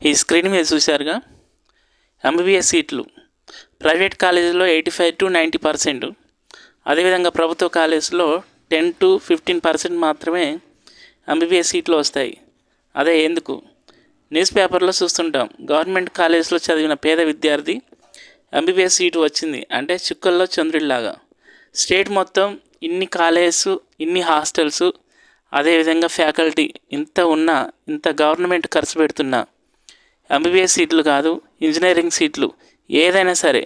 ఈ స్క్రీన్ మీద చూశారుగా, ఎంబీబీఎస్ సీట్లు ప్రైవేట్ కాలేజీలో 85 to 90%, అదేవిధంగా ప్రభుత్వ కాలేజీలో 10 to 15% మాత్రమే ఎంబీబీఎస్ సీట్లు వస్తాయి. అదే ఎందుకు? న్యూస్ పేపర్లో చూస్తుంటాం, గవర్నమెంట్ కాలేజీలో చదివిన పేద విద్యార్థి ఎంబీబీఎస్ సీటు వచ్చింది అంటే చుక్కల్లో చంద్రుడిలాగా. స్టేట్ మొత్తం ఇన్ని కాలేజెస్, ఇన్ని హాస్టల్స్, అదేవిధంగా ఫ్యాకల్టీ ఇంత ఉన్నా, ఇంత గవర్నమెంట్ ఖర్చు పెడుతున్నా ఎంబీబీఎస్ సీట్లు కాదు, ఇంజనీరింగ్ సీట్లు ఏదైనా సరే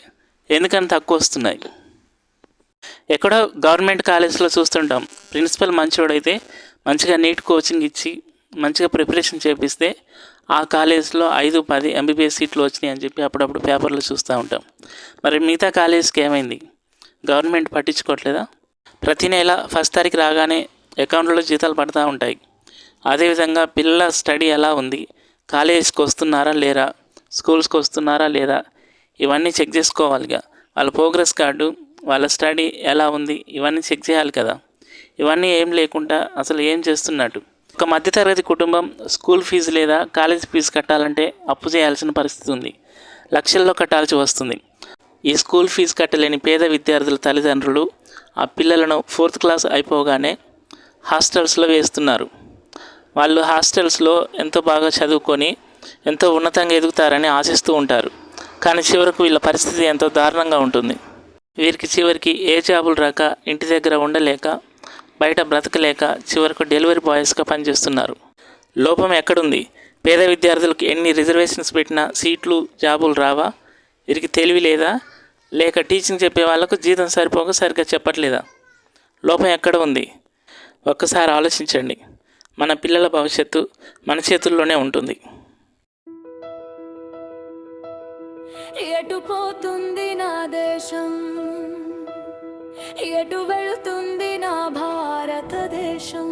ఎందుకని తక్కువ వస్తున్నాయి? ఎక్కడో గవర్నమెంట్ కాలేజీలో చూస్తుంటాం, ప్రిన్సిపల్ మంచోడైతే మంచిగా నీట్ కోచింగ్ ఇచ్చి మంచిగా ప్రిపరేషన్ చేపిస్తే ఆ కాలేజ్లో 5-10 ఎంబీబీఎస్ సీట్లు వచ్చినాయి అని చెప్పి అప్పుడప్పుడు పేపర్లో చూస్తూ ఉంటాం. మరి మిగతా కాలేజ్కి ఏమైంది? గవర్నమెంట్ పట్టించుకోవట్లేదా? ప్రతి నెల 1st తారీఖు రాగానే అకౌంట్లో జీతాలు పడుతూ ఉంటాయి. అదేవిధంగా పిల్లల స్టడీ ఎలా ఉంది, కాలేజీకి వస్తున్నారా లేరా, స్కూల్స్కి వస్తున్నారా లేదా, ఇవన్నీ చెక్ చేసుకోవాలిగా. వాళ్ళ ప్రోగ్రెస్ కార్డు, వాళ్ళ స్టడీ ఎలా ఉంది, ఇవన్నీ చెక్ చేయాలి కదా. ఇవన్నీ ఏం లేకుండా అసలు ఏం చేస్తున్నట్టు? ఒక మధ్యతరగతి కుటుంబం స్కూల్ ఫీజు లేదా కాలేజ్ ఫీజు కట్టాలంటే అప్పు చేయాల్సిన పరిస్థితి ఉంది. లక్షల్లో కట్టాల్సి వస్తుంది. ఈ స్కూల్ ఫీజు కట్టలేని పేద విద్యార్థుల తల్లిదండ్రులు ఆ పిల్లలను 4th క్లాస్ అయిపోగానే హాస్టల్స్లో వేస్తున్నారు. వాళ్ళు హాస్టల్స్లో ఎంతో బాగా చదువుకొని ఎంతో ఉన్నతంగా ఎదుగుతారని ఆశిస్తూ ఉంటారు. కానీ చివరకు వీళ్ళ పరిస్థితి ఎంతో దారుణంగా ఉంటుంది. వీరికి చివరికి ఏ జాబులు రాక, ఇంటి దగ్గర ఉండలేక, బయట బ్రతకలేక చివరకు డెలివరీ బాయ్స్గా పనిచేస్తున్నారు. లోపం ఎక్కడుంది? పేద విద్యార్థులకు ఎన్ని రిజర్వేషన్స్ పెట్టినా సీట్లు, జాబులు రావా? వీరికి తెలివి లేదా? లేక టీచింగ్ చెప్పే వాళ్ళకు జీతం సరిపోక సరిగ్గా చెప్పట్లేదా? లోపం ఎక్కడ ఉంది? ఒక్కసారి ఆలోచించండి. మన పిల్లల భవిష్యత్తు మన చేతుల్లోనే ఉంటుంది. ఎటు పోతుంది నా దేశం, ఎటు వెళ్తుంది నా భారతదేశం?